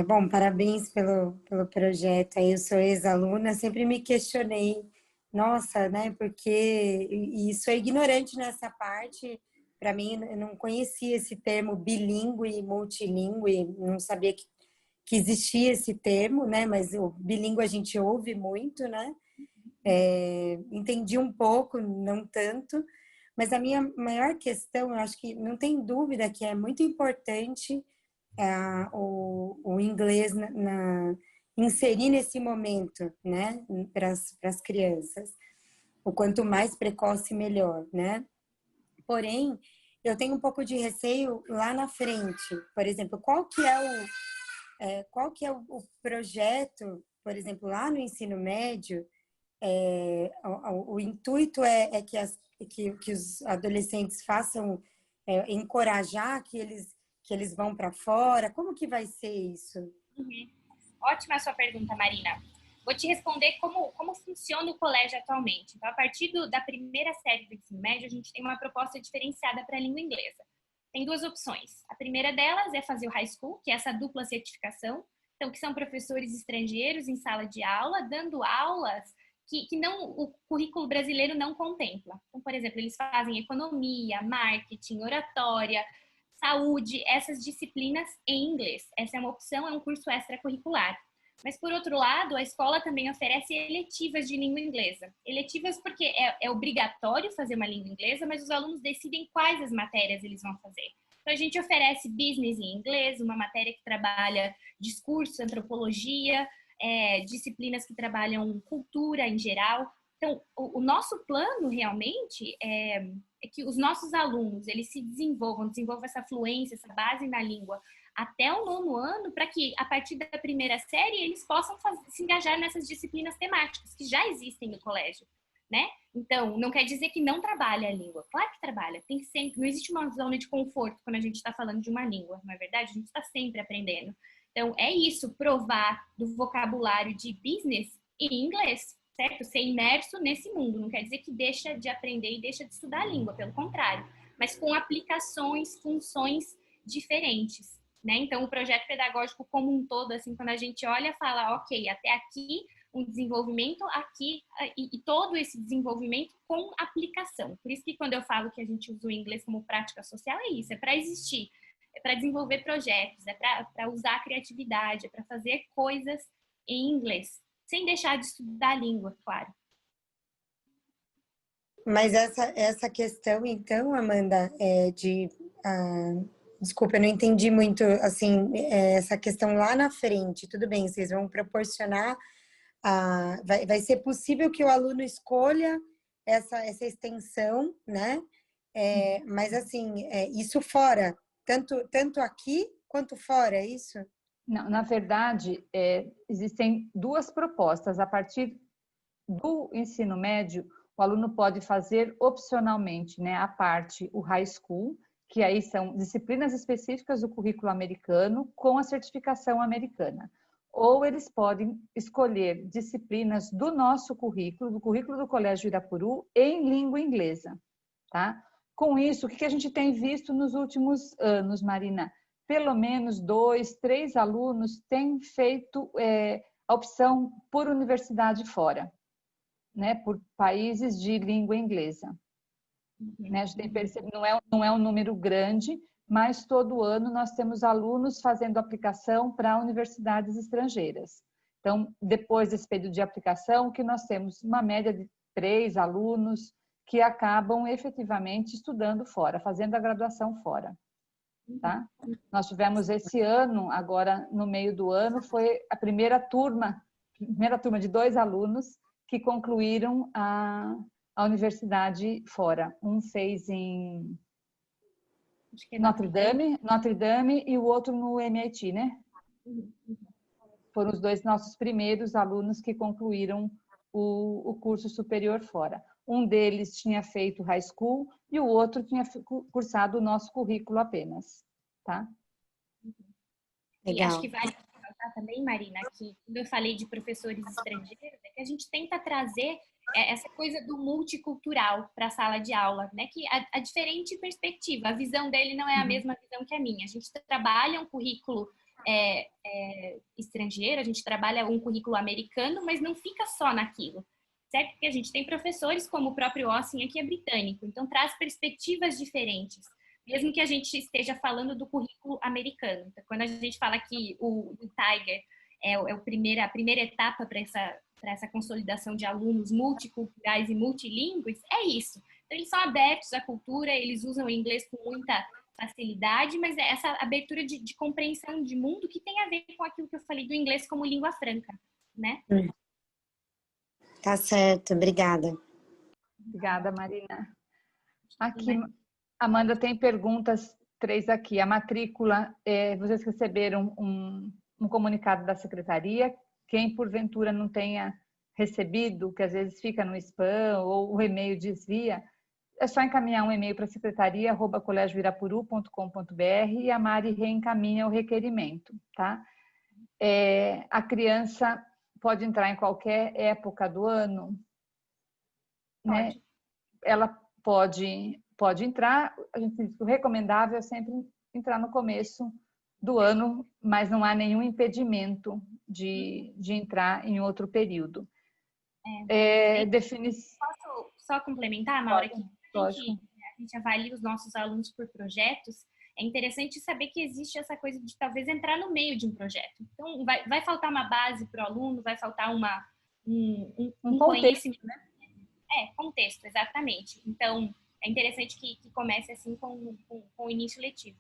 Bom, parabéns pelo projeto. Eu sou ex-aluna, sempre me questionei, nossa, né? Porque isso é ignorante nessa parte. Para mim, eu não conhecia esse termo bilíngue e multilíngue, não sabia que existia esse termo, né? Mas o bilíngue a gente ouve muito, né? Entendi um pouco, não tanto. Mas a minha maior questão, eu acho que não tem dúvida que é muito importante o inglês inserir nesse momento, né, para as crianças. O quanto mais precoce, melhor, né? Porém, eu tenho um pouco de receio lá na frente. Por exemplo, qual que é o projeto, por exemplo, lá no ensino médio, o intuito é que os adolescentes façam, encorajar que eles vão para fora? Como que vai ser isso? Ótima a sua pergunta, Marina. Vou te responder como funciona o colégio atualmente. Então, a partir da primeira série do ensino médio, a gente tem uma proposta diferenciada para a língua inglesa. Tem duas opções. A primeira delas é fazer o high school, que é essa dupla certificação. Então, que são professores estrangeiros em sala de aula, dando aulas que não, o currículo brasileiro não contempla. Então, por exemplo, eles fazem economia, marketing, oratória, saúde, essas disciplinas em inglês. Essa é uma opção, é um curso extracurricular. Mas, por outro lado, a escola também oferece eletivas de língua inglesa. Eletivas porque é obrigatório fazer uma língua inglesa, mas os alunos decidem quais as matérias eles vão fazer. Então, a gente oferece business em inglês, uma matéria que trabalha discurso, antropologia, disciplinas que trabalham cultura em geral. Então, o nosso plano realmente é que os nossos alunos eles desenvolvam essa fluência, essa base na língua até o 9º ano, para que a partir da primeira série eles possam se engajar nessas disciplinas temáticas que já existem no colégio, né? Então, não quer dizer que não trabalha a língua. Claro que trabalha. Não existe uma zona de conforto quando a gente está falando de uma língua, não é verdade? A gente está sempre aprendendo. Então, é isso, provar do vocabulário de business em inglês, certo? Ser imerso nesse mundo. Não quer dizer que deixa de aprender e deixa de estudar a língua, pelo contrário. Mas com aplicações, funções diferentes, né? Então, o projeto pedagógico como um todo, assim, quando a gente olha, fala, ok, até aqui um desenvolvimento, aqui, e todo esse desenvolvimento com aplicação. Por isso que quando eu falo que a gente usa o inglês como prática social, é isso, é para existir. É para desenvolver projetos, é para usar a criatividade, é para fazer coisas em inglês, sem deixar de estudar a língua, claro. Mas essa questão, então, Amanda, desculpa, eu não entendi muito, assim, essa questão lá na frente. Tudo bem, vocês vão proporcionar, vai ser possível que o aluno escolha essa extensão, né? Mas, assim, isso fora... Tanto aqui quanto fora, é isso? Não, na verdade, existem duas propostas. A partir do ensino médio, o aluno pode fazer opcionalmente, né, a parte, o high school, que aí são disciplinas específicas do currículo americano com a certificação americana. Ou eles podem escolher disciplinas do nosso currículo, do currículo do Colégio Irapuru, em língua inglesa, tá? Com isso, o que a gente tem visto nos últimos anos, Marina? Pelo menos 2, 3 alunos têm feito a opção por universidade fora, né? Por países de língua inglesa. Né? A gente tem percebido, não é um número grande, mas todo ano nós temos alunos fazendo aplicação para universidades estrangeiras. Então, depois desse período de aplicação, que nós temos uma média de 3 alunos que acabam efetivamente estudando fora, fazendo a graduação fora. Tá? Nós tivemos esse ano, agora no meio do ano, foi a primeira turma de 2 alunos que concluíram a universidade fora. Um fez em Notre Dame e o outro no MIT, né? Foram os 2 nossos primeiros alunos que concluíram o curso superior fora. Um deles tinha feito high school e o outro tinha cursado o nosso currículo apenas, tá? E acho que vale ressaltar também, Marina, que quando eu falei de professores estrangeiros, é que a gente tenta trazer essa coisa do multicultural para a sala de aula, né? Que a diferente perspectiva, a visão dele não é a mesma visão que a minha. A gente trabalha um currículo estrangeiro, a gente trabalha um currículo americano, mas não fica só naquilo. Certo? Porque a gente tem professores como o próprio Ossing, que é britânico, então traz perspectivas diferentes, mesmo que a gente esteja falando do currículo americano. Então, quando a gente fala que o Tiger é a primeira etapa para essa consolidação de alunos multiculturais e multilingües, é isso. Então, eles são abertos à cultura, eles usam o inglês com muita facilidade, mas é essa abertura de compreensão de mundo que tem a ver com aquilo que eu falei do inglês como língua franca, né? Tá certo, obrigada. Obrigada, Marina. Aqui, Amanda, tem perguntas 3 aqui. A matrícula, vocês receberam um comunicado da secretaria. Quem, porventura, não tenha recebido, que às vezes fica no spam ou o e-mail desvia, é só encaminhar um e-mail para a secretaria@colégioirapuru.com.br e a Mari reencaminha o requerimento, tá? A criança pode entrar em qualquer época do ano, né? Ela pode entrar. A gente diz que o recomendável é sempre entrar no começo do ano, mas não há nenhum impedimento de entrar em outro período. Posso só complementar, Maura, que a gente avalia os nossos alunos por projetos. É interessante saber que existe essa coisa de talvez entrar no meio de um projeto. Então, vai faltar uma base para o aluno, vai faltar um contexto, conhecimento. Né? Contexto, exatamente. Então, é interessante que comece assim com o início letivo.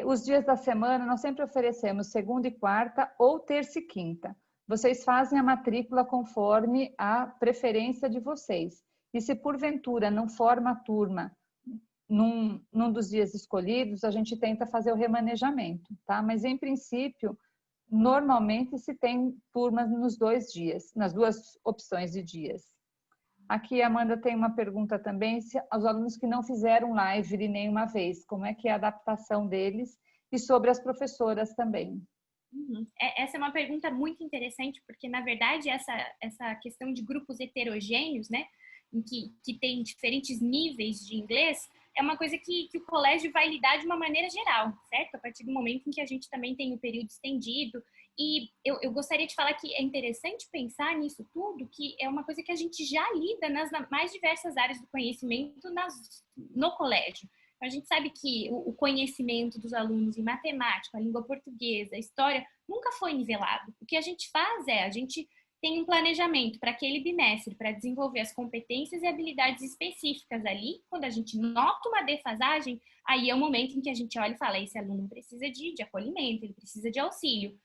Os dias da semana, nós sempre oferecemos segunda e quarta ou terça e quinta. Vocês fazem a matrícula conforme a preferência de vocês. E se porventura não forma a turma num dos dias escolhidos, a gente tenta fazer o remanejamento, tá? Mas, em princípio, normalmente se tem turmas nos 2 dias, nas 2 opções de dias. Aqui, a Amanda tem uma pergunta também, se os alunos que não fizeram live de nenhuma vez, como é que é a adaptação deles e sobre as professoras também. Essa é uma pergunta muito interessante, porque, na verdade, essa questão de grupos heterogêneos, né, em que tem diferentes níveis de inglês, é uma coisa que o colégio vai lidar de uma maneira geral, certo? A partir do momento em que a gente também tem o período estendido. E eu gostaria de falar que é interessante pensar nisso tudo, que é uma coisa que a gente já lida nas mais diversas áreas do conhecimento no colégio. A gente sabe que o conhecimento dos alunos em matemática, a língua portuguesa, a história, nunca foi nivelado. O que a gente faz a gente tem um planejamento para aquele bimestre, para desenvolver as competências e habilidades específicas ali. Quando a gente nota uma defasagem, aí é o momento em que a gente olha e fala, esse aluno precisa de acolhimento, ele precisa de auxílio.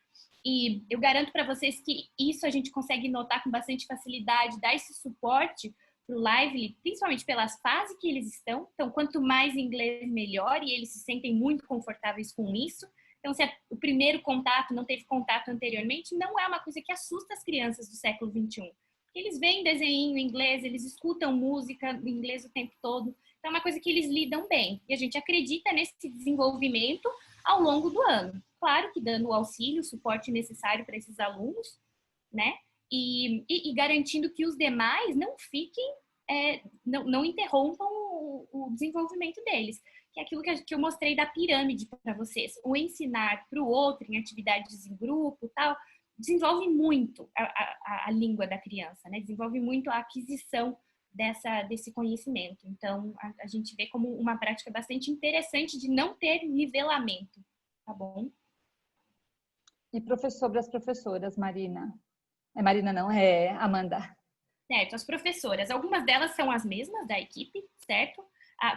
E eu garanto para vocês que isso a gente consegue notar com bastante facilidade, dar esse suporte para o Lively, principalmente pelas fases que eles estão. Então, quanto mais inglês, melhor, e eles se sentem muito confortáveis com isso. Então, se o primeiro contato não teve contato anteriormente, não é uma coisa que assusta as crianças do século XXI. Eles veem desenho em inglês, eles escutam música em inglês o tempo todo. Então, é uma coisa que eles lidam bem. E a gente acredita nesse desenvolvimento ao longo do ano. Claro que dando o auxílio, o suporte necessário para esses alunos, né? E garantindo que os demais não fiquem, não interrompam o desenvolvimento deles. Que é aquilo que eu mostrei da pirâmide para vocês. O ensinar para o outro em atividades em grupo tal, desenvolve muito a língua da criança, né? Desenvolve muito a aquisição desse conhecimento. Então, a gente vê como uma prática bastante interessante de não ter nivelamento, tá bom? E sobre as professoras, Marina? Marina não, é Amanda. Certo, as professoras, algumas delas são as mesmas da equipe, certo?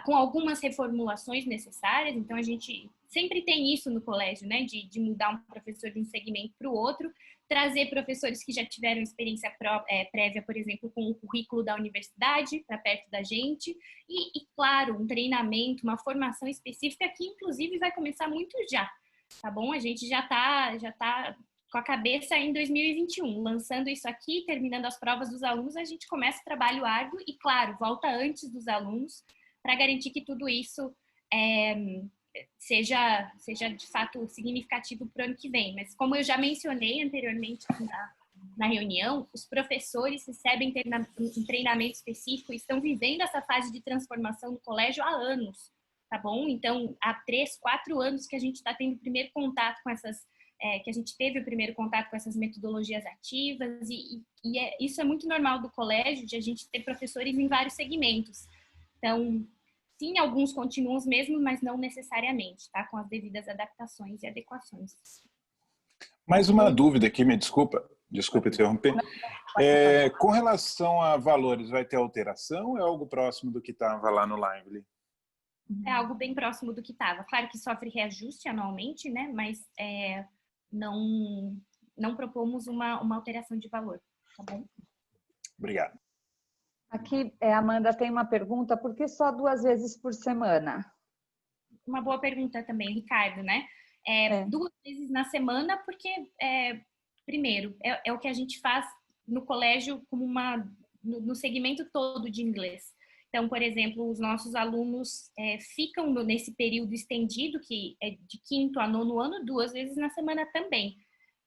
Com algumas reformulações necessárias, então a gente sempre tem isso no colégio, né? De mudar um professor de um segmento para o outro, trazer professores que já tiveram experiência prévia, por exemplo, com o currículo da universidade para perto da gente, e, claro, um treinamento, uma formação específica que, inclusive, vai começar muito já, tá bom? A gente já tá com a cabeça em 2021, lançando isso aqui, terminando as provas dos alunos, a gente começa o trabalho árduo e, claro, volta antes dos alunos para garantir que tudo isso seja de fato significativo para o ano que vem. Mas como eu já mencionei anteriormente na reunião, os professores recebem um treinamento específico e estão vivendo essa fase de transformação no colégio há anos, tá bom? Então, há 3, 4 anos que a gente está tendo o primeiro contato com que a gente teve o primeiro contato com essas metodologias ativas isso é muito normal do colégio, de a gente ter professores em vários segmentos. Então, sim, alguns continuam os mesmos, mas não necessariamente, tá? Com as devidas adaptações e adequações. Mais uma dúvida aqui, me desculpa interromper. Com relação a valores, vai ter alteração ou é algo próximo do que estava lá no Lively? É algo bem próximo do que estava. Claro que sofre reajuste anualmente, né? Mas não propomos uma alteração de valor, tá bom? Obrigado. Aqui, Amanda, tem uma pergunta, por que só 2 vezes por semana? Uma boa pergunta também, Ricardo, né? 2 vezes na semana, porque, primeiro, é o que a gente faz no colégio como no segmento todo de inglês. Então, por exemplo, os nossos alunos ficam nesse período estendido, que é de 5º a 9º ano, 2 vezes na semana também.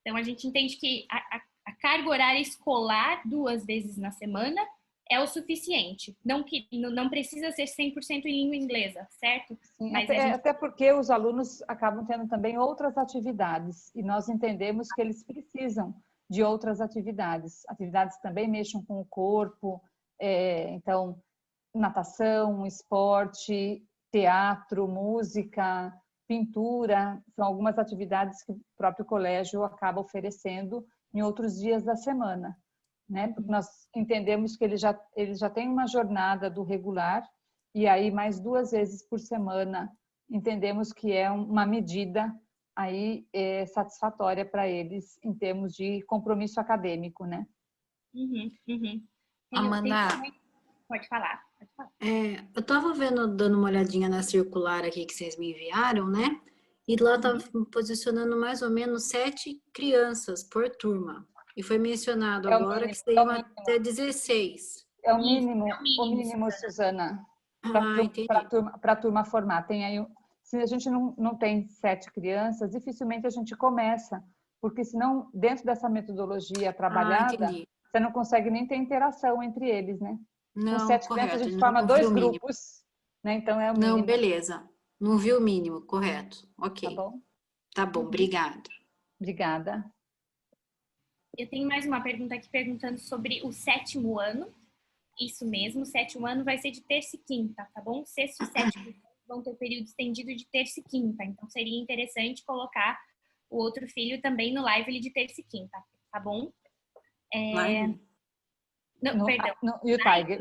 Então, a gente entende que a carga horária escolar 2 vezes na semana é o suficiente. Não precisa ser 100% em língua inglesa, certo? Sim, mas até porque os alunos acabam tendo também outras atividades e nós entendemos que eles precisam de outras atividades. Atividades também mexam com o corpo, então, natação, esporte, teatro, música, pintura, são algumas atividades que o próprio colégio acaba oferecendo em outros dias da semana, né? Porque nós entendemos que eles já têm uma jornada do regular e aí mais 2 vezes por semana entendemos que é uma medida aí satisfatória para eles em termos de compromisso acadêmico, né? Amanda, pode falar. eu estava dando uma olhadinha na circular aqui que vocês me enviaram, né? E lá estava posicionando mais ou menos 7 crianças por turma. E foi mencionado agora que seriam até 16. É o mínimo, Suzana, para a turma formar. Tem aí, se a gente não tem 7 crianças, dificilmente a gente começa, porque senão, dentro dessa metodologia trabalhada, você não consegue nem ter interação entre eles, né? Não, com 7 correto, crianças, a gente forma 2 grupos, mínimo. Né? Então é o mínimo. Não, beleza. Não viu o mínimo, correto. Ok. Tá bom? Tá bom, obrigada. Obrigada. Eu tenho mais uma pergunta aqui perguntando sobre o 7º ano. Isso mesmo, o 7º ano vai ser de terça e quinta, tá bom? 6º e 7º vão ter período estendido de terça e quinta. Então, seria interessante colocar o outro filho também no Lively de terça e quinta, tá bom? Não, perdão. E o Tiger.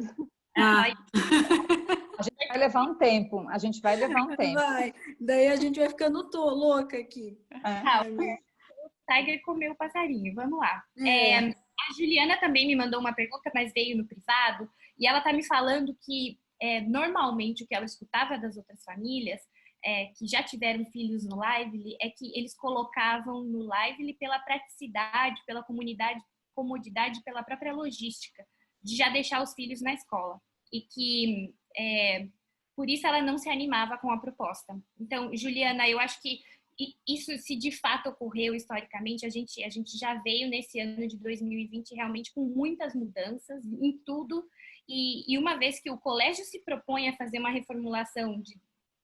A gente vai levar um tempo. Vai. Daí a gente vai ficando louca aqui. O Tiger comeu o passarinho. Vamos lá. A Juliana também me mandou uma pergunta, mas veio no privado. E ela tá me falando que normalmente o que ela escutava das outras famílias que já tiveram filhos no Lively é que eles colocavam no Lively pela praticidade, pela comodidade, pela própria logística de já deixar os filhos na escola. E que por isso ela não se animava com a proposta. Então, Juliana, eu acho que isso, se de fato ocorreu historicamente, a gente já veio nesse ano de 2020 realmente com muitas mudanças em tudo. E uma vez que o colégio se propõe a fazer uma reformulação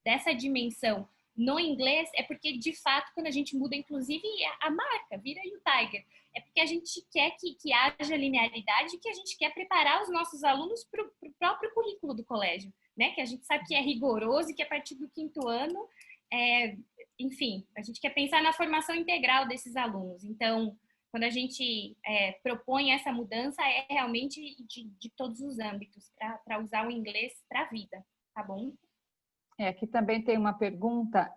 dessa dimensão no inglês, é porque, de fato, quando a gente muda, inclusive, a marca, vira o Tiger, é porque a gente quer que haja linearidade, que a gente quer preparar os nossos alunos para o próprio currículo do colégio, né? Que a gente sabe que é rigoroso e que a partir do 5º ano, enfim, a gente quer pensar na formação integral desses alunos. Então, Quando a gente propõe essa mudança, é realmente de todos os âmbitos, para usar o inglês para a vida, tá bom? Aqui também tem uma pergunta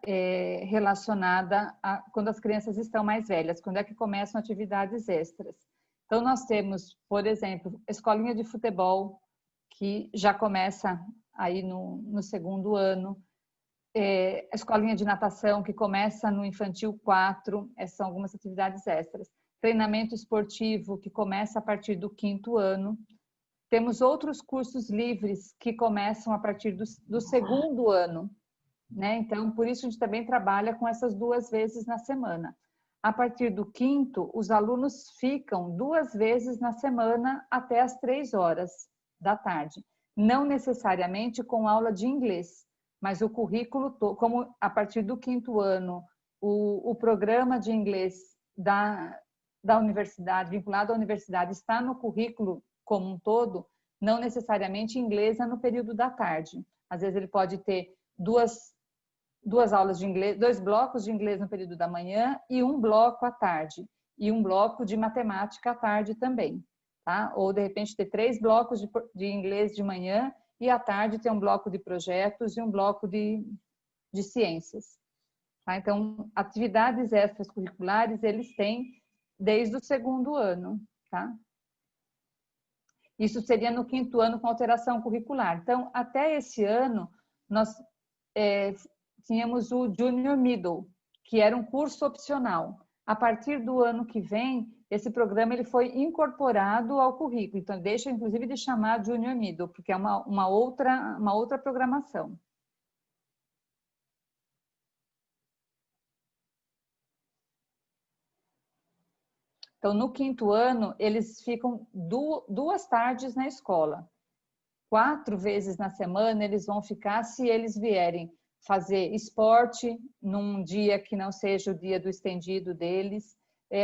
relacionada a quando as crianças estão mais velhas, quando é que começam atividades extras. Então, nós temos, por exemplo, escolinha de futebol, que já começa aí no segundo ano, escolinha de natação, que começa no infantil 4, essas são algumas atividades extras. Treinamento esportivo, que começa a partir do 5º ano. Temos outros cursos livres que começam a partir do segundo ano, né? Então, por isso a gente também trabalha com essas 2 vezes na semana. A partir do 5º, os alunos ficam 2 vezes na semana até as 3 horas da tarde. Não necessariamente com aula de inglês, mas o currículo, como a partir do 5º ano, o programa de inglês da universidade, vinculado à universidade, está no currículo como um todo, não necessariamente inglês no período da tarde. Às vezes ele pode ter duas aulas de inglês, 2 blocos de inglês no período da manhã e 1 bloco à tarde, e 1 bloco de matemática à tarde também, tá? Ou de repente ter 3 blocos de inglês de manhã e à tarde ter 1 bloco de projetos e 1 bloco de ciências. Tá? Então, atividades extracurriculares eles têm desde o segundo ano, tá? Isso seria no 5º ano com alteração curricular. Então, até esse ano, nós tínhamos o Junior Middle, que era um curso opcional. A partir do ano que vem, esse programa ele foi incorporado ao currículo. Então, deixa, inclusive, de chamar Junior Middle, porque é uma outra programação. Então, no 5º ano, eles ficam 2 tardes na escola. 4 vezes na semana eles vão ficar se eles vierem fazer esporte num dia que não seja o dia do estendido deles,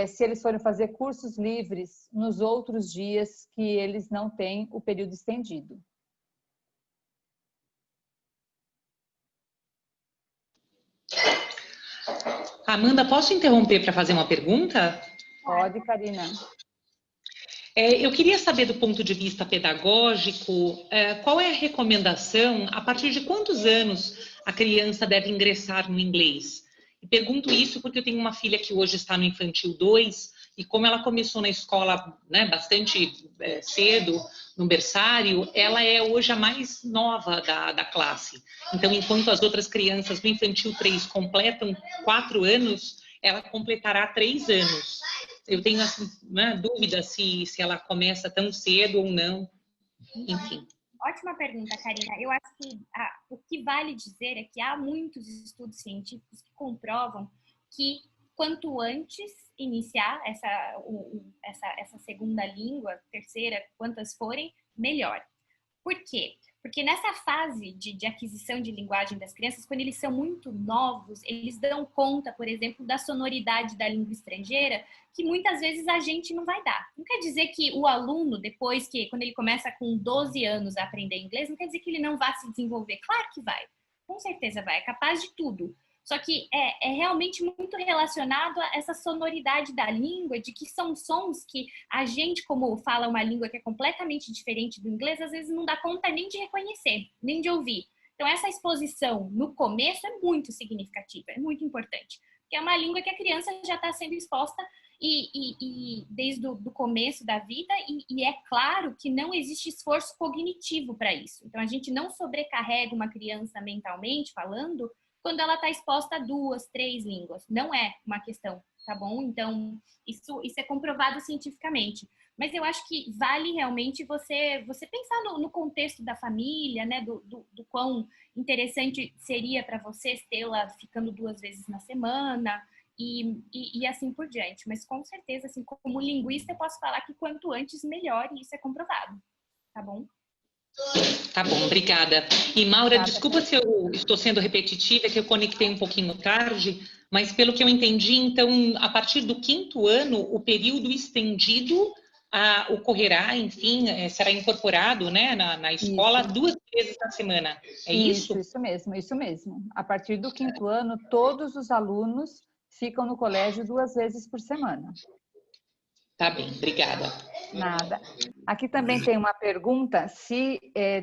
se eles forem fazer cursos livres nos outros dias que eles não têm o período estendido. Amanda, posso interromper para fazer uma pergunta? Pode, Karina. Eu queria saber, do ponto de vista pedagógico, qual é a recomendação, a partir de quantos anos a criança deve ingressar no inglês? E pergunto isso porque eu tenho uma filha que hoje está no infantil 2, e como ela começou na escola, né, bastante cedo, no berçário, ela é hoje a mais nova da classe. Então, enquanto as outras crianças do infantil 3 completam 4 anos, ela completará 3 anos. Eu tenho assim, né, dúvida se ela começa tão cedo ou não, enfim. Ótima pergunta, Karina. Eu acho que o que vale dizer é que há muitos estudos científicos que comprovam que quanto antes iniciar essa segunda língua, terceira, quantas forem, melhor. Por quê? Porque nessa fase de aquisição de linguagem das crianças, quando eles são muito novos, eles dão conta, por exemplo, da sonoridade da língua estrangeira, que muitas vezes a gente não vai dar. Não quer dizer que o aluno, depois que, quando ele começa com 12 anos a aprender inglês, não quer dizer que ele não vá se desenvolver. Claro que vai. Com certeza vai. É capaz de tudo. Só que é realmente muito relacionado a essa sonoridade da língua, de que são sons que a gente, como fala uma língua que é completamente diferente do inglês, às vezes não dá conta nem de reconhecer, nem de ouvir. Então, essa exposição no começo é muito significativa, é muito importante. Porque é uma língua que a criança já está sendo exposta e desde o começo da vida, e é claro que não existe esforço cognitivo para isso. Então, a gente não sobrecarrega uma criança mentalmente falando quando ela está exposta a 2, 3 línguas. Não é uma questão, tá bom? Então, isso é comprovado cientificamente. Mas eu acho que vale realmente você pensar no contexto da família, né? Do quão interessante seria para vocês tê-la ficando 2 vezes na semana e assim por diante. Mas com certeza, assim, como linguista, eu posso falar que quanto antes, melhor, e isso é comprovado, tá bom? Tá bom, obrigada. E Maura, desculpa se eu estou sendo repetitiva, que eu conectei um pouquinho tarde, mas pelo que eu entendi, então, a partir do 5º ano, o período estendido ocorrerá, enfim, será incorporado, né, na escola isso. 2 vezes na semana. É isso? Isso mesmo. A partir do 5º ano, todos os alunos ficam no colégio 2 vezes por semana. Tá bem, obrigada. Nada. Aqui também tem uma pergunta, se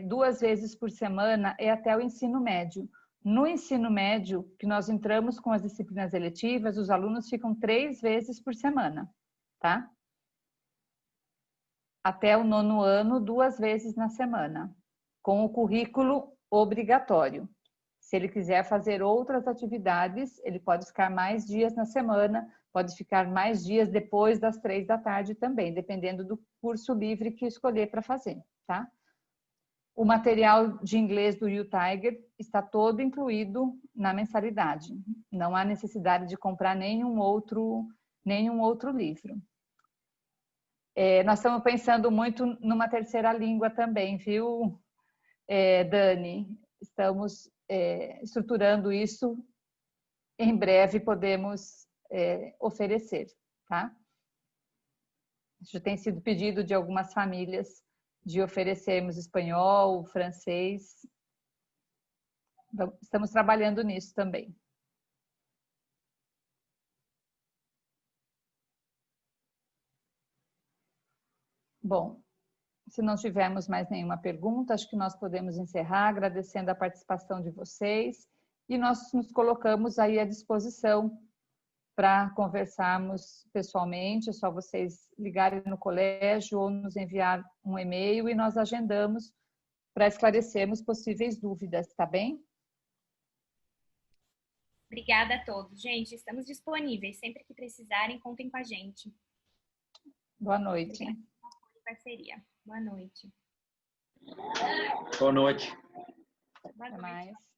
2 vezes por semana é até o ensino médio. No ensino médio, que nós entramos com as disciplinas eletivas, os alunos ficam 3 vezes por semana, tá? Até o 9º ano, 2 vezes na semana, com o currículo obrigatório. Se ele quiser fazer outras atividades, ele pode ficar mais dias na semana, pode ficar mais dias depois das 3 da tarde também, dependendo do curso livre que escolher para fazer, tá? O material de inglês do U-Tiger está todo incluído na mensalidade. Não há necessidade de comprar nenhum outro livro. Nós estamos pensando muito numa terceira língua também, viu, Dani? Estamos estruturando isso. Em breve podemos oferecer, tá? Já tem sido pedido de algumas famílias de oferecermos espanhol, francês. Estamos trabalhando nisso também. Bom, se não tivermos mais nenhuma pergunta, acho que nós podemos encerrar agradecendo a participação de vocês e nós nos colocamos aí à disposição para conversarmos pessoalmente. É só vocês ligarem no colégio ou nos enviar um e-mail e nós agendamos para esclarecermos possíveis dúvidas, tá bem? Obrigada a todos. Gente, estamos disponíveis. Sempre que precisarem, contem com a gente. Boa noite. Obrigada pela parceria. Boa noite. Boa noite. Boa noite. Até mais.